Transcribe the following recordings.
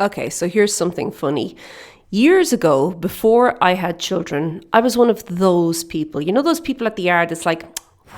Okay, so here's something funny. Years ago, before I had children, I was one of those people. You know, those people at the yard, it's like,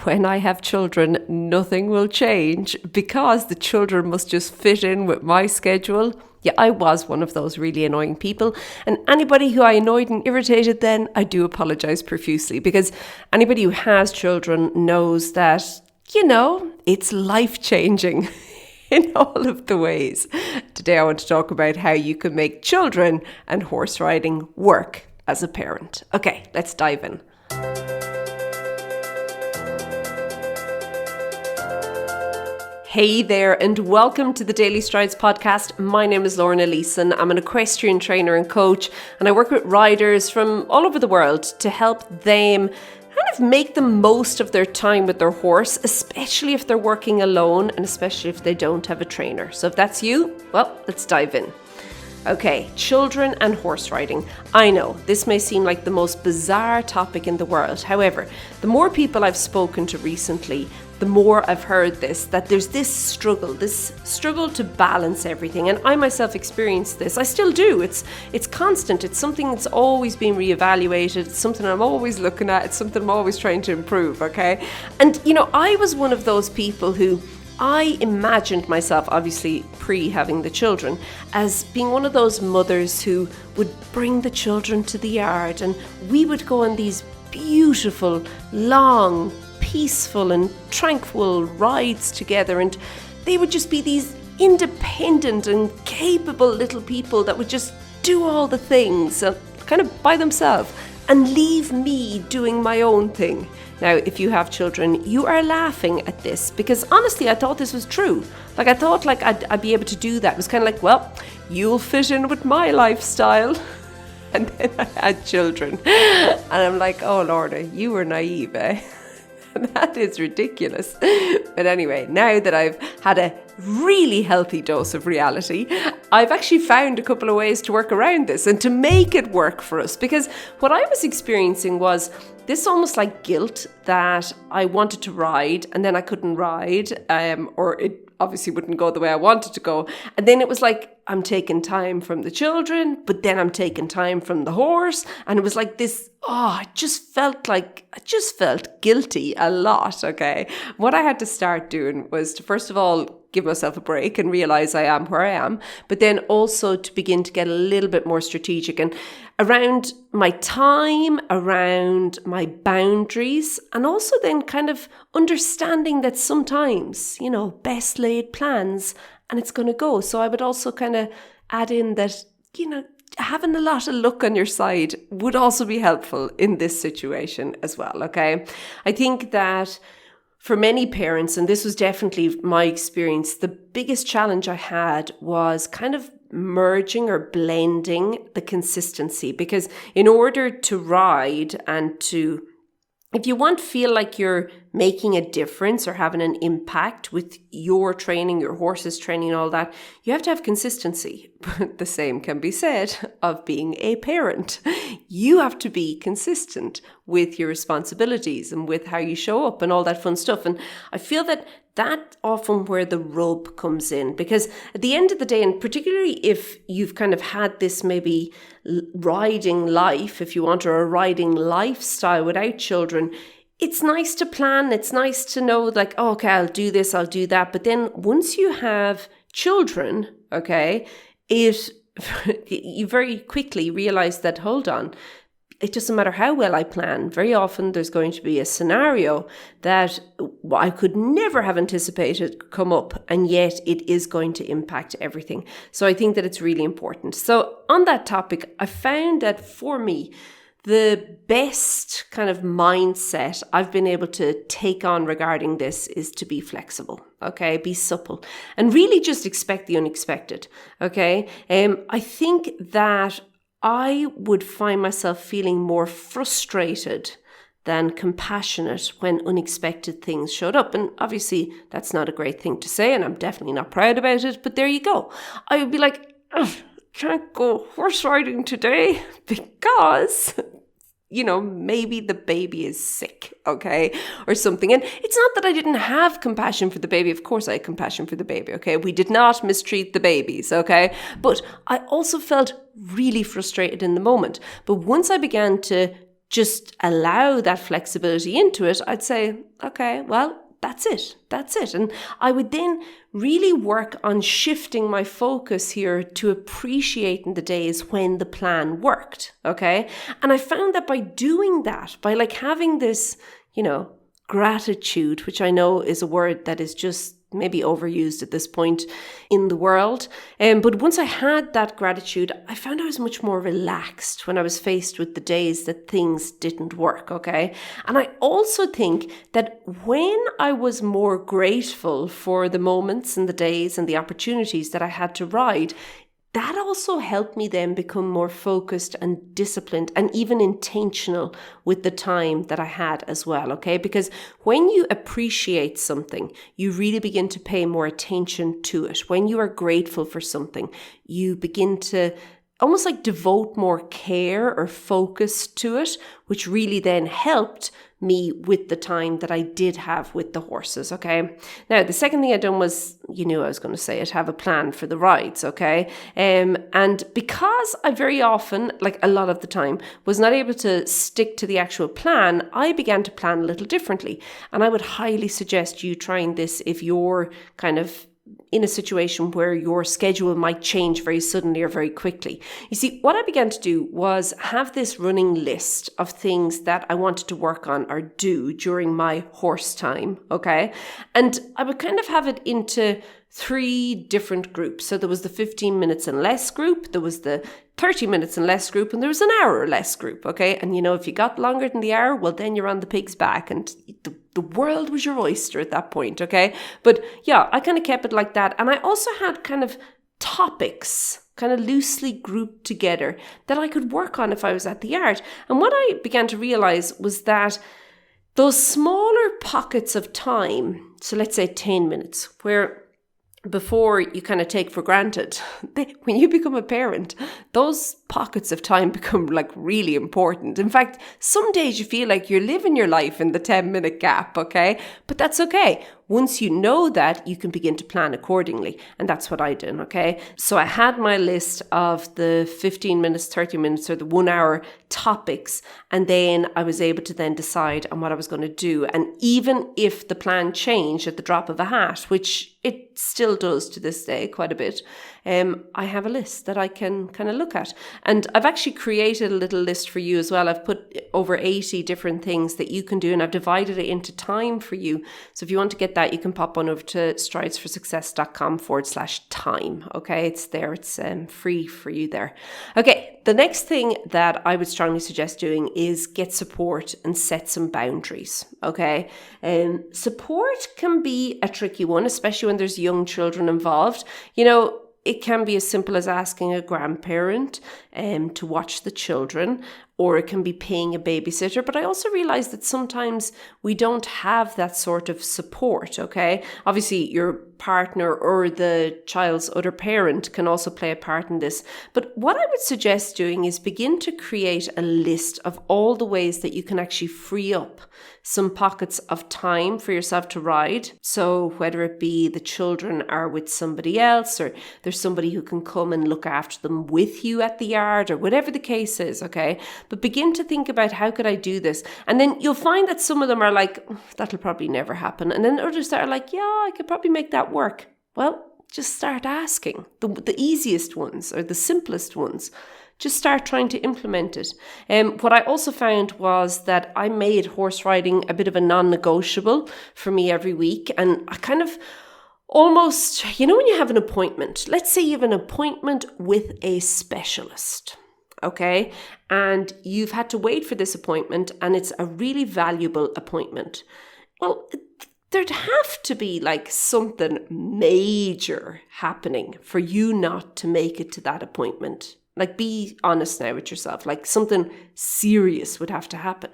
when I have children, nothing will change because the children must just fit in with my schedule. Yeah, I was one of those really annoying people. And anybody who I annoyed and irritated then, I do apologize profusely because anybody who has children knows that, it's life changing. In all of the ways. Today I want to talk about how you can make children and horse riding work as a parent. Okay, let's dive in. Hey there, and welcome to the Daily Strides podcast. My name is Lorna Leeson. I'm an equestrian trainer and coach, and I work with riders from all over the world to help them kind of make the most of their time with their horse, especially if they're working alone and especially if they don't have a trainer. So if that's you, well, let's dive in. Okay, children and horse riding. I know this may seem like the most bizarre topic in the world. However, the more people I've spoken to recently, the more I've heard that there's this struggle to balance everything. And I myself experienced this. I still do. It's constant. It's something that's always being reevaluated. It's something I'm always looking at. It's something I'm always trying to improve, okay? And, I was one of those people who I imagined myself, obviously pre having the children, as being one of those mothers who would bring the children to the yard and we would go on these beautiful, long, peaceful and tranquil rides together, and they would just be these independent and capable little people that would just do all the things kind of by themselves and leave me doing my own thing. Now, if you have children, you are laughing at this because honestly, I thought this was true. I thought I'd be able to do that. It was kind of like, well, you'll fit in with my lifestyle. And then I had children. And I'm like, oh, Lorna, you were naive, eh? That is ridiculous. But anyway, now that I've had a really healthy dose of reality, I've actually found a couple of ways to work around this and to make it work for us. Because what I was experiencing was this almost like guilt that I wanted to ride and then I couldn't ride, or it obviously wouldn't go the way I wanted to go. And then it was like, I'm taking time from the children, but then I'm taking time from the horse. And it was like this, I just felt guilty a lot, okay? What I had to start doing was to, first of all, give myself a break and realize I am where I am, but then also to begin to get a little bit more strategic and around my time, around my boundaries, and also then kind of understanding that sometimes, best laid plans and it's going to go. So I would also kind of add in that, having a lot of luck on your side would also be helpful in this situation as well, okay? I think that for many parents, and this was definitely my experience, the biggest challenge I had was kind of merging or blending the consistency, because in order to ride and if you feel like you're making a difference or having an impact with your training, your horse's training, all that, you have to have consistency. But the same can be said of being a parent. You have to be consistent with your responsibilities and with how you show up and all that fun stuff. And I feel that often where the rub comes in, because at the end of the day, and particularly if you've kind of had this maybe riding life, if you want, or a riding lifestyle without children, it's nice to plan. It's nice to know like, oh, okay, I'll do this, I'll do that. But then once you have children, okay, you very quickly realize that, hold on, it doesn't matter how well I plan. Very often there's going to be a scenario that I could never have anticipated come up, and yet it is going to impact everything. So I think that it's really important. So on that topic, I found that for me, the best kind of mindset I've been able to take on regarding this is to be flexible, okay? Be supple and really just expect the unexpected, okay? I think that I would find myself feeling more frustrated than compassionate when unexpected things showed up. And obviously that's not a great thing to say, and I'm definitely not proud about it, but there you go. I would be like, can't go horse riding today because maybe the baby is sick, okay, or something. And it's not that I didn't have compassion for the baby. Of course I had compassion for the baby, okay? We did not mistreat the babies, okay? But I also felt really frustrated in the moment. But once I began to just allow that flexibility into it, I'd say, okay, well, that's it. And I would then really work on shifting my focus here to appreciating the days when the plan worked, okay? And I found that by doing that, by having this, gratitude, which I know is a word that is just maybe overused at this point in the world. But once I had that gratitude, I found I was much more relaxed when I was faced with the days that things didn't work, okay? And I also think that when I was more grateful for the moments and the days and the opportunities that I had to ride, that also helped me then become more focused and disciplined and even intentional with the time that I had as well, okay? Because when you appreciate something, you really begin to pay more attention to it. When you are grateful for something, you begin to almost devote more care or focus to it, which really then helped me with the time that I did have with the horses, okay? Now, the second thing I done was, I was going to say I'd have a plan for the rides, okay? And because I very often, a lot of the time, was not able to stick to the actual plan, I began to plan a little differently. And I would highly suggest you trying this if you're kind of in a situation where your schedule might change very suddenly or very quickly. You see, what I began to do was have this running list of things that I wanted to work on or do during my horse time, okay? And I would kind of have it into 3 different groups. So there was the 15 minutes and less group, there was the 30 minutes and less group, and there was an hour or less group, okay? And if you got longer than the hour, well, then you're on the pig's back and the world was your oyster at that point, okay? But yeah, I kind of kept it like that. And I also had kind of topics kind of loosely grouped together that I could work on if I was at the yard. And what I began to realize was that those smaller pockets of time, so let's say 10 minutes, where before you kind of take for granted, when you become a parent, those pockets of time become really important. In fact, some days you feel like you're living your life in the 10-minute gap, okay? But that's okay. Once you know that, you can begin to plan accordingly. And that's what I did, okay? So I had my list of the 15 minutes, 30 minutes, or the 1 hour topics. And then I was able to then decide on what I was going to do. And even if the plan changed at the drop of a hat, which it still does to this day quite a bit, I have a list that I can kind of look at. And I've actually created a little list for you as well. I've put over 80 different things that you can do, and I've divided it into time for you. So if you want to get that, you can pop on over to stridesforsuccess.com/time. Okay, it's there. It's free for you there. Okay, the next thing that I would strongly suggest doing is get support and set some boundaries. Okay, support can be a tricky one, especially when there's young children involved. It can be as simple as asking a grandparent to watch the children, or it can be paying a babysitter. But I also realize that sometimes we don't have that sort of support, okay? Obviously, your partner or the child's other parent can also play a part in this. But what I would suggest doing is begin to create a list of all the ways that you can actually free up some pockets of time for yourself to ride. So whether it be the children are with somebody else, or there's somebody who can come and look after them with you at the yard, or whatever the case is, okay? But begin to think about, how could I do this? And then you'll find that some of them are like, that'll probably never happen. And then others that are like, yeah, I could probably make that work. Well, just start asking. The easiest ones or the simplest ones. Just start trying to implement it. What I also found was that I made horse riding a bit of a non-negotiable for me every week. And I kind of almost, when you have an appointment, let's say you have an appointment with a specialist, okay? And you've had to wait for this appointment and it's a really valuable appointment. Well, there'd have to be something major happening for you not to make it to that appointment. Be honest now with yourself. Something serious would have to happen.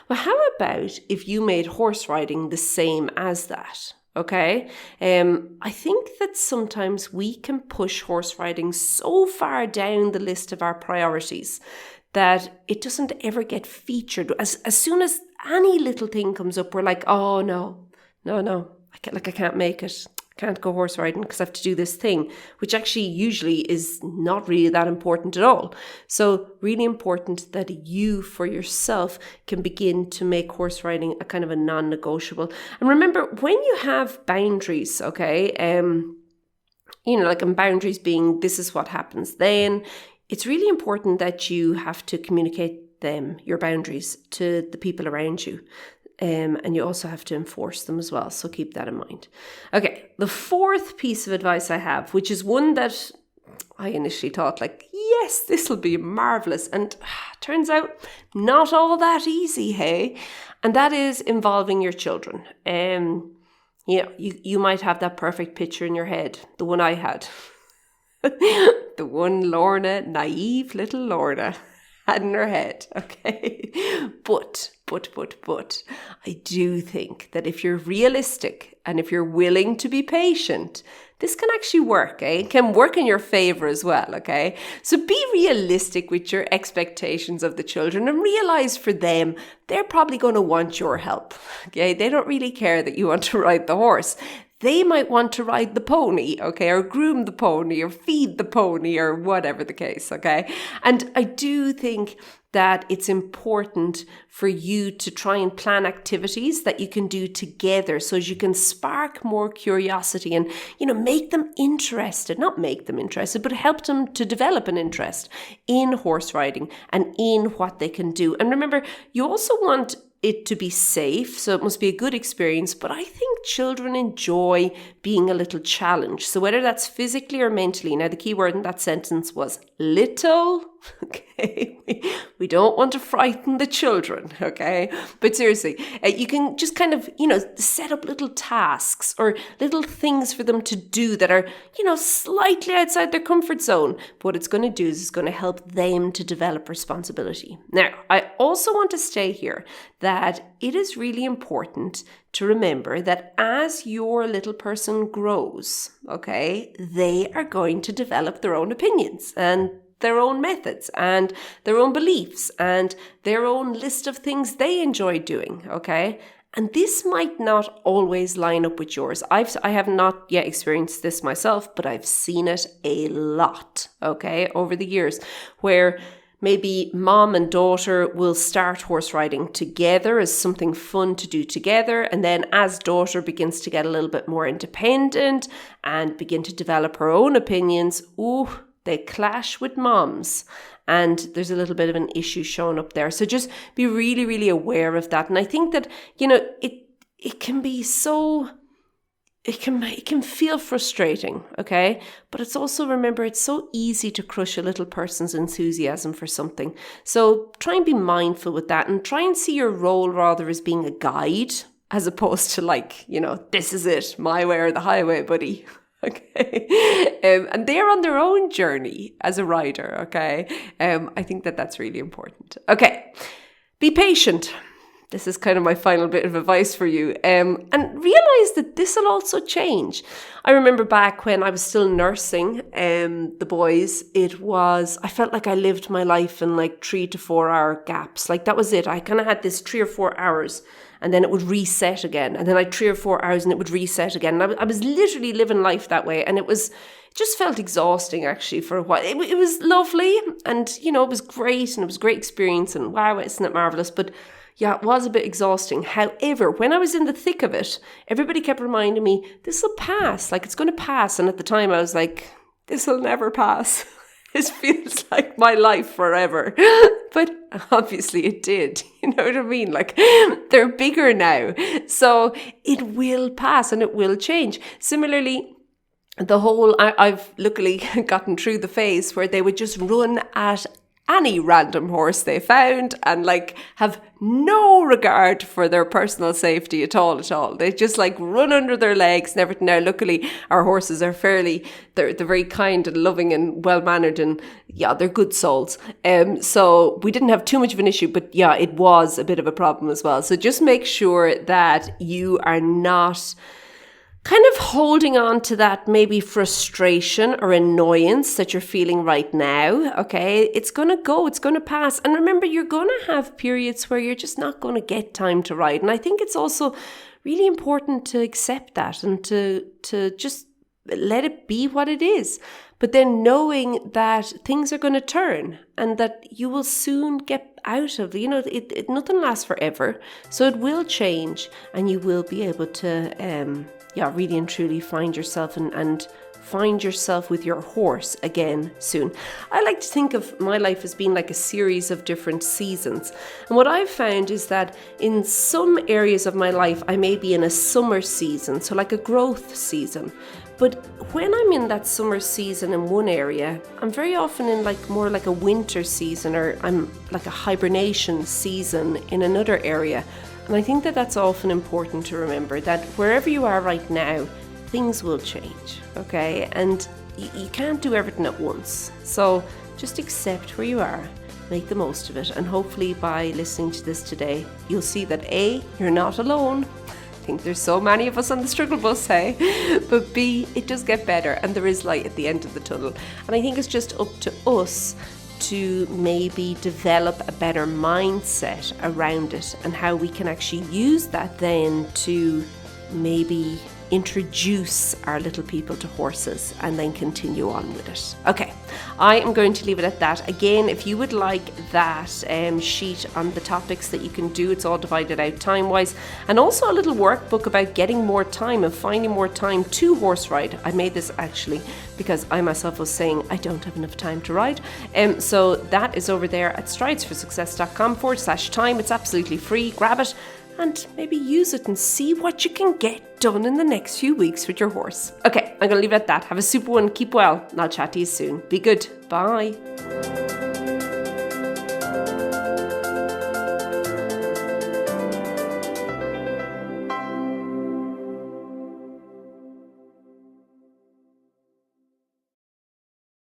Well, how about if you made horse riding the same as that? Okay. I think that sometimes we can push horse riding so far down the list of our priorities that it doesn't ever get featured. As soon as any little thing comes up, we're like, oh no, I can't make it. I can't go horse riding because I have to do this thing, which actually usually is not really that important at all. So really important that you for yourself can begin to make horse riding a kind of a non-negotiable. And remember, when you have boundaries, okay, and boundaries being this is what happens then, it's really important that you have to communicate your boundaries to the people around you. And you also have to enforce them as well. So keep that in mind. Okay, the fourth piece of advice I have, which is one that I initially thought yes, this will be marvelous. And turns out not all that easy, hey? And that is involving your children. You might have that perfect picture in your head, the one I had. The one Lorna, naive little Lorna, had in her head, okay? But I do think that if you're realistic and if you're willing to be patient, this can actually work, eh? It can work in your favor as well, okay? So be realistic with your expectations of the children and realize for them, they're probably going to want your help, okay? They don't really care that you want to ride the horse. They might want to ride the pony, okay, or groom the pony or feed the pony or whatever the case, okay? And I do think that it's important for you to try and plan activities that you can do together so as you can spark more curiosity and, make them interested, not make them interested, but help them to develop an interest in horse riding and in what they can do. And remember, you also want it to be safe, so it must be a good experience, but I think children enjoy being a little challenged. So whether that's physically or mentally, now the key word in that sentence was little, okay? We don't want to frighten the children, okay? But seriously, you can just kind of, set up little tasks or little things for them to do that are, slightly outside their comfort zone. But what it's going to do is it's going to help them to develop responsibility. Now, I also want to stay here that it is really important to remember that as your little person grows, okay, they are going to develop their own opinions and their own methods and their own beliefs and their own list of things they enjoy doing, okay? And this might not always line up with yours. I have not yet experienced this myself, but I've seen it a lot, okay, over the years, where maybe mom and daughter will start horse riding together as something fun to do together. And then as daughter begins to get a little bit more independent and begin to develop her own opinions, they clash with mom's. And there's a little bit of an issue showing up there. So just be really, really aware of that. And I think that, it can be so... It can feel frustrating, okay? But it's also, remember, it's so easy to crush a little person's enthusiasm for something. So try and be mindful with that and try and see your role rather as being a guide as opposed to this is it, my way or the highway, buddy. Okay. And they're on their own journey as a rider, okay? I think that that's really important. Okay. Be patient. This is kind of my final bit of advice for you. And realize that this will also change. I remember back when I was still nursing the boys, I felt like I lived my life in 3 to 4 hour gaps. That was it. I kind of had this 3 or 4 hours and then it would reset again. And then I'd 3 or 4 hours and it would reset again. And I was literally living life that way. And it just felt exhausting actually for a while. It was lovely and, it was great and it was a great experience and wow, isn't it marvelous? But yeah, it was a bit exhausting. However, when I was in the thick of it, everybody kept reminding me, this will pass, it's going to pass. And at the time I was like, this will never pass. This feels like my life forever. But obviously it did. You know what I mean? They're bigger now. So it will pass and it will change. Similarly, I've luckily gotten through the phase where they would just run at any random horse they found and have no regard for their personal safety at all. They just run under their legs and everything. Now, luckily, our horses are they're very kind and loving and well-mannered and yeah, they're good souls. So we didn't have too much of an issue, but yeah, it was a bit of a problem as well. So just make sure that you are not kind of holding on to that maybe frustration or annoyance that you're feeling right now, okay? It's going to go, it's going to pass. And remember, you're going to have periods where you're just not going to get time to write. And I think it's also really important to accept that and to just let it be what it is. But then knowing that things are going to turn and that you will soon get out of, nothing lasts forever. So it will change and you will be able to, really and truly find yourself and find yourself with your horse again soon. I like to think of my life as being like a series of different seasons. And what I've found is that in some areas of my life, I may be in a summer season, so like a growth season. But when I'm in that summer season in one area, I'm very often in more like a winter season, or I'm like a hibernation season in another area. And I think that that's often important to remember, that wherever you are right now, things will change, okay? And you can't do everything at once. So just accept where you are, make the most of it. And hopefully by listening to this today, you'll see that A, you're not alone. I think there's so many of us on the struggle bus, hey? But B, it does get better and there is light at the end of the tunnel. And I think it's just up to us to maybe develop a better mindset around it and how we can actually use that then to maybe introduce our little people to horses and then continue on with it. Okay, I am going to leave it at that. Again, if you would like that sheet on the topics that you can do, it's all divided out time-wise, and also a little workbook about getting more time and finding more time to horse ride. I made this actually because I myself was saying I don't have enough time to ride. So that is over there at stridesforsuccess.com/time. It's absolutely free. Grab it and maybe use it and see what you can get done in the next few weeks with your horse. Okay, I'm going to leave it at that. Have a super one. Keep well. And I'll chat to you soon. Be good. Bye.